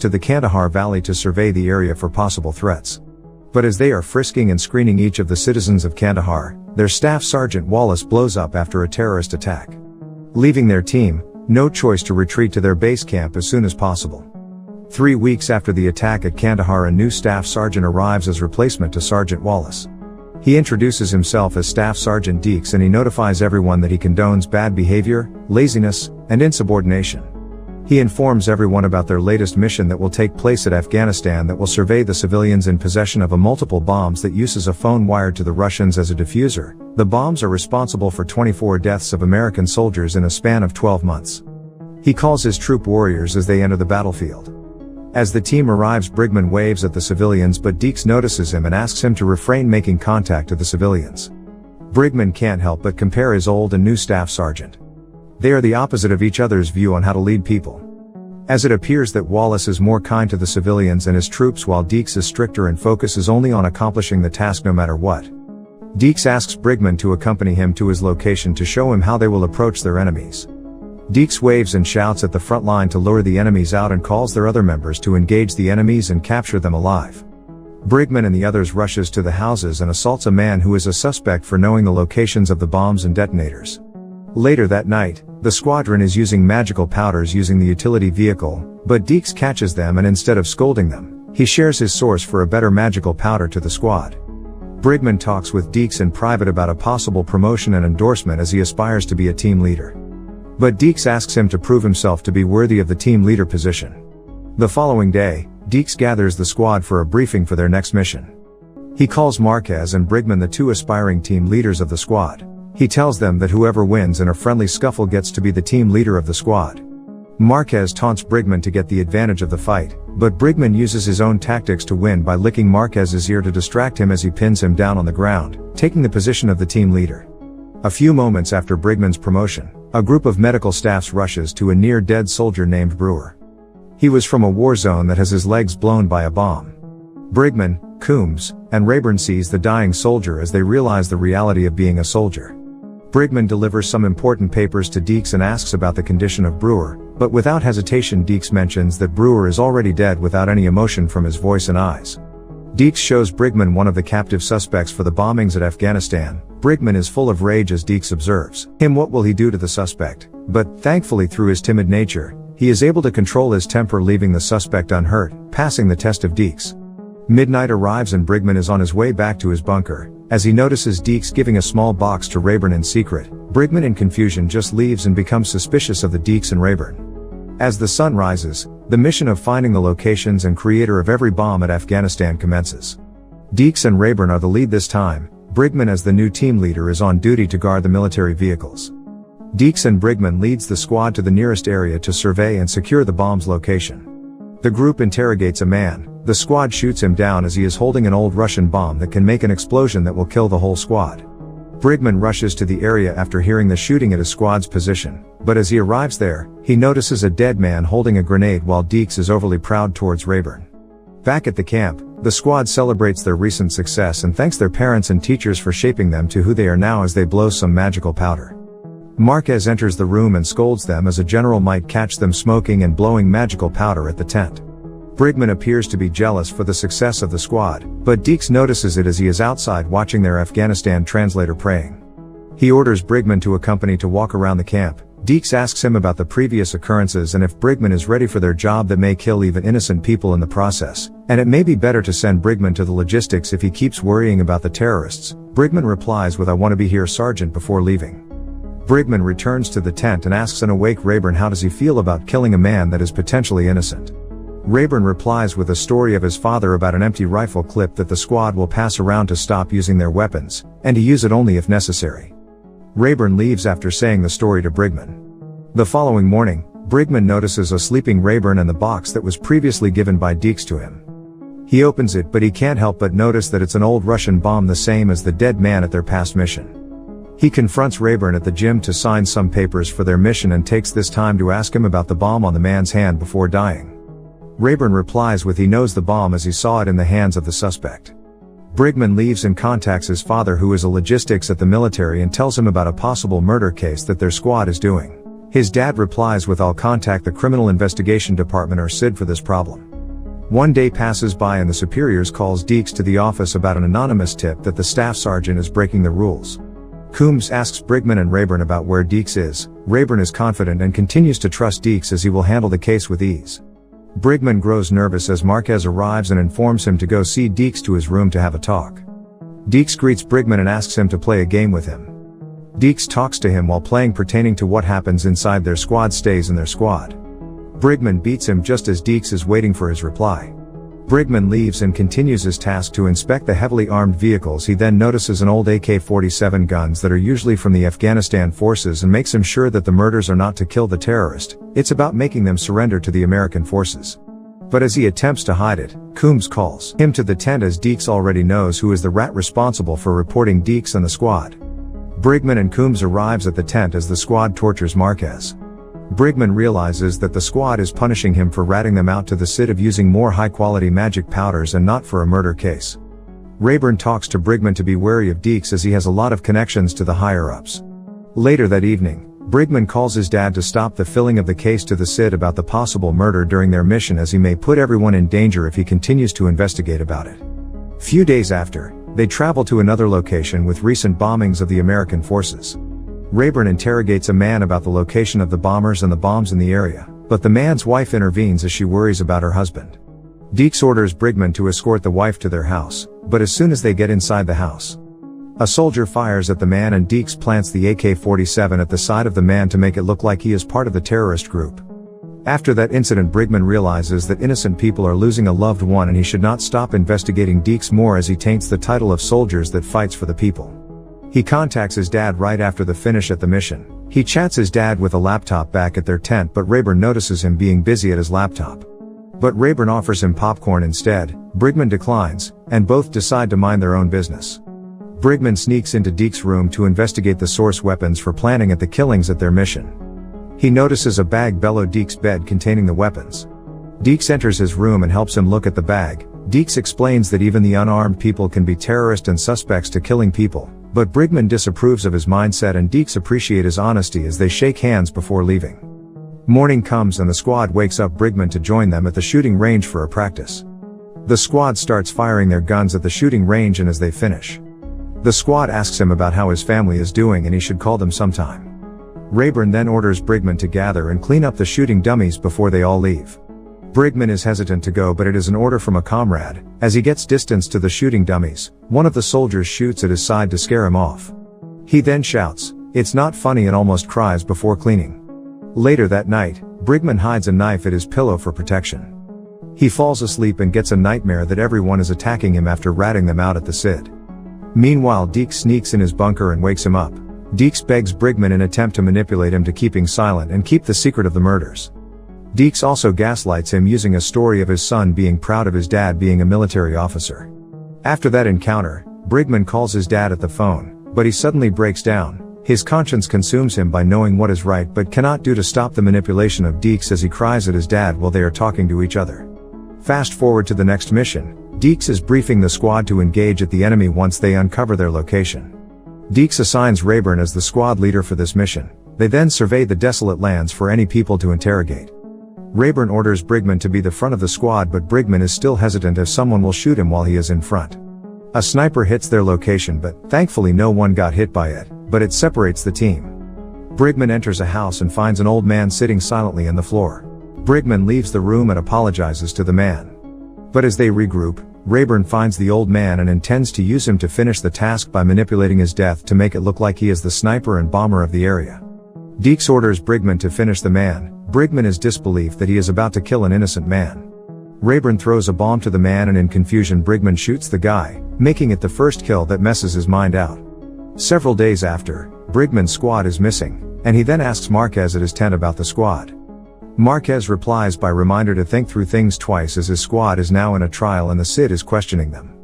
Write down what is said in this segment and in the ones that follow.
to the Kandahar Valley to survey the area for possible threats. But as they are frisking and screening each of the citizens of Kandahar, their Staff Sergeant Wallace blows up after a terrorist attack, leaving their team no choice to retreat to their base camp as soon as possible. 3 weeks after the attack at Kandahar, a new staff sergeant arrives as replacement to Sergeant Wallace. He introduces himself as Staff Sergeant Deeks, and he notifies everyone that he condones bad behavior, laziness, and insubordination. He informs everyone about their latest mission that will take place at Afghanistan that will survey the civilians in possession of multiple bombs that uses a phone wired to the Russians as a diffuser. The bombs are responsible for 24 deaths of American soldiers in a span of 12 months. He calls his troop warriors as they enter the battlefield. As the team arrives, Brigman waves at the civilians, but Deeks notices him and asks him to refrain making contact to the civilians. Brigman can't help but compare his old and new staff sergeant. They are the opposite of each other's view on how to lead people, as it appears that Wallace is more kind to the civilians and his troops, while Deeks is stricter and focuses only on accomplishing the task no matter what. Deeks asks Brigman to accompany him to his location to show him how they will approach their enemies. Deeks waves and shouts at the front line to lure the enemies out and calls their other members to engage the enemies and capture them alive. Brigman and the others rushes to the houses and assaults a man who is a suspect for knowing the locations of the bombs and detonators. Later that night, the squadron is using magical powders using the utility vehicle, but Deeks catches them, and instead of scolding them, he shares his source for a better magical powder to the squad. Brigman talks with Deeks in private about a possible promotion and endorsement as he aspires to be a team leader. But Deeks asks him to prove himself to be worthy of the team leader position. The following day, Deeks gathers the squad for a briefing for their next mission. He calls Marquez and Brigman, the two aspiring team leaders of the squad. He tells them that whoever wins in a friendly scuffle gets to be the team leader of the squad. Marquez taunts Brigman to get the advantage of the fight, but Brigman uses his own tactics to win by licking Marquez's ear to distract him as he pins him down on the ground, taking the position of the team leader. A few moments after Brigman's promotion, a group of medical staffs rushes to a near-dead soldier named Brewer. He was from a war zone that has his legs blown by a bomb. Brigman, Coombs, and Rayburn sees the dying soldier as they realize the reality of being a soldier. Brigman delivers some important papers to Deeks and asks about the condition of Brewer, but without hesitation Deeks mentions that Brewer is already dead without any emotion from his voice and eyes. Deeks shows Brigman one of the captive suspects for the bombings at Afghanistan. Brigman is full of rage as Deeks observes him. What will he do to the suspect? But, thankfully, through his timid nature, he is able to control his temper, leaving the suspect unhurt, passing the test of Deeks. Midnight arrives and Brigman is on his way back to his bunker. As he notices Deeks giving a small box to Rayburn in secret, Brigman in confusion just leaves and becomes suspicious of the Deeks and Rayburn. As the sun rises, the mission of finding the locations and creator of every bomb at Afghanistan commences. Deeks and Rayburn are the lead this time. Brigman, as the new team leader, is on duty to guard the military vehicles. Deeks and Brigman leads the squad to the nearest area to survey and secure the bomb's location. The group interrogates a man. The squad shoots him down as he is holding an old Russian bomb that can make an explosion that will kill the whole squad. Brigman rushes to the area after hearing the shooting at his squad's position, but as he arrives there, he notices a dead man holding a grenade while Deeks is overly proud towards Rayburn. Back at the camp, the squad celebrates their recent success and thanks their parents and teachers for shaping them to who they are now as they blow some magical powder. Marquez enters the room and scolds them as a general might catch them smoking and blowing magical powder at the tent. Brigman appears to be jealous for the success of the squad, but Deeks notices it as he is outside watching their Afghanistan translator praying. He orders Brigman to accompany to walk around the camp. Deeks asks him about the previous occurrences and if Brigman is ready for their job that may kill even innocent people in the process, and it may be better to send Brigman to the logistics if he keeps worrying about the terrorists. Brigman replies with "I want to be here, Sergeant," before leaving. Brigman returns to the tent and asks an awake Rayburn how does he feel about killing a man that is potentially innocent. Rayburn replies with a story of his father about an empty rifle clip that the squad will pass around to stop using their weapons, and to use it only if necessary. Rayburn leaves after saying the story to Brigman. The following morning, Brigman notices a sleeping Rayburn and the box that was previously given by Deeks to him. He opens it, but he can't help but notice that it's an old Russian bomb, the same as the dead man at their past mission. He confronts Rayburn at the gym to sign some papers for their mission and takes this time to ask him about the bomb on the man's hand before dying. Rayburn replies with he knows the bomb as he saw it in the hands of the suspect. Brigman leaves and contacts his father, who is a logistics at the military, and tells him about a possible murder case that their squad is doing. His dad replies with "I'll contact the Criminal Investigation Department or SID for this problem." One day passes by and the superiors calls Deeks to the office about an anonymous tip that the staff sergeant is breaking the rules. Coombs asks Brigman and Rayburn about where Deeks is. Rayburn is confident and continues to trust Deeks as he will handle the case with ease. Brigman grows nervous as Marquez arrives and informs him to go see Deeks to his room to have a talk. Deeks greets Brigman and asks him to play a game with him. Deeks talks to him while playing pertaining to what happens inside their squad stays in their squad. Brigman beats him just as Deeks is waiting for his reply. Brigman leaves and continues his task to inspect the heavily armed vehicles. He then notices an old AK-47 guns that are usually from the Afghanistan forces and makes him sure that the murders are not to kill the terrorist, it's about making them surrender to the American forces. But as he attempts to hide it, Coombs calls him to the tent as Deeks already knows who is the rat responsible for reporting Deeks and the squad. Brigman and Coombs arrives at the tent as the squad tortures Marquez. Brigman realizes that the squad is punishing him for ratting them out to the SID of using more high-quality magic powders and not for a murder case. Rayburn talks to Brigman to be wary of Deeks as he has a lot of connections to the higher-ups. Later that evening, Brigman calls his dad to stop the filling of the case to the SID about the possible murder during their mission as he may put everyone in danger if he continues to investigate about it. Few days after, they travel to another location with recent bombings of the American forces. Rayburn interrogates a man about the location of the bombers and the bombs in the area, but the man's wife intervenes as she worries about her husband. Deeks orders Brigman to escort the wife to their house, but as soon as they get inside the house, a soldier fires at the man and Deeks plants the AK-47 at the side of the man to make it look like he is part of the terrorist group. After that incident, Brigman realizes that innocent people are losing a loved one and he should not stop investigating Deeks more as he taints the title of soldiers that fights for the people. He contacts his dad right after the finish at the mission. He chats his dad with a laptop back at their tent, but Rayburn notices him being busy at his laptop. But Rayburn offers him popcorn instead. Brigman declines, and both decide to mind their own business. Brigman sneaks into Deeks' room to investigate the source weapons for planning at the killings at their mission. He notices a bag below Deeks' bed containing the weapons. Deeks enters his room and helps him look at the bag. Deeks explains that even the unarmed people can be terrorists and suspects to killing people. But Brigman disapproves of his mindset and Deeks appreciate his honesty as they shake hands before leaving. Morning comes and the squad wakes up Brigman to join them at the shooting range for a practice. The squad starts firing their guns at the shooting range and as they finish, the squad asks him about how his family is doing and he should call them sometime. Rayburn then orders Brigman to gather and clean up the shooting dummies before they all leave. Brigman is hesitant to go, but it is an order from a comrade. As he gets distance to the shooting dummies, one of the soldiers shoots at his side to scare him off. He then shouts, "It's not funny," and almost cries before cleaning. Later that night, Brigman hides a knife at his pillow for protection. He falls asleep and gets a nightmare that everyone is attacking him after ratting them out at the SID. Meanwhile, Deeks sneaks in his bunker and wakes him up. Deeks begs Brigman in an attempt to manipulate him to keeping silent and keep the secret of the murders. Deeks also gaslights him using a story of his son being proud of his dad being a military officer. After that encounter, Brigman calls his dad at the phone, but he suddenly breaks down. His conscience consumes him by knowing what is right but cannot do to stop the manipulation of Deeks as he cries at his dad while they are talking to each other. Fast forward to the next mission. Deeks is briefing the squad to engage at the enemy once they uncover their location. Deeks assigns Rayburn as the squad leader for this mission. They then survey the desolate lands for any people to interrogate. Rayburn orders Brigman to be the front of the squad, but Brigman is still hesitant if someone will shoot him while he is in front. A sniper hits their location, but thankfully no one got hit by it, but it separates the team. Brigman enters a house and finds an old man sitting silently on the floor. Brigman leaves the room and apologizes to the man. But as they regroup, Rayburn finds the old man and intends to use him to finish the task by manipulating his death to make it look like he is the sniper and bomber of the area. Deeks orders Brigman to finish the man. Brigman is disbelief that he is about to kill an innocent man. Rayburn throws a bomb to the man and in confusion Brigman shoots the guy, making it the first kill that messes his mind out. Several days after, Brigman's squad is missing, and he then asks Marquez at his tent about the squad. Marquez replies by reminder to think through things twice as his squad is now in a trial and the SID is questioning them.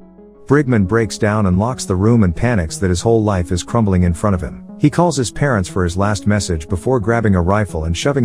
Brigman breaks down and locks the room and panics that his whole life is crumbling in front of him. He calls his parents for his last message before grabbing a rifle and shoving it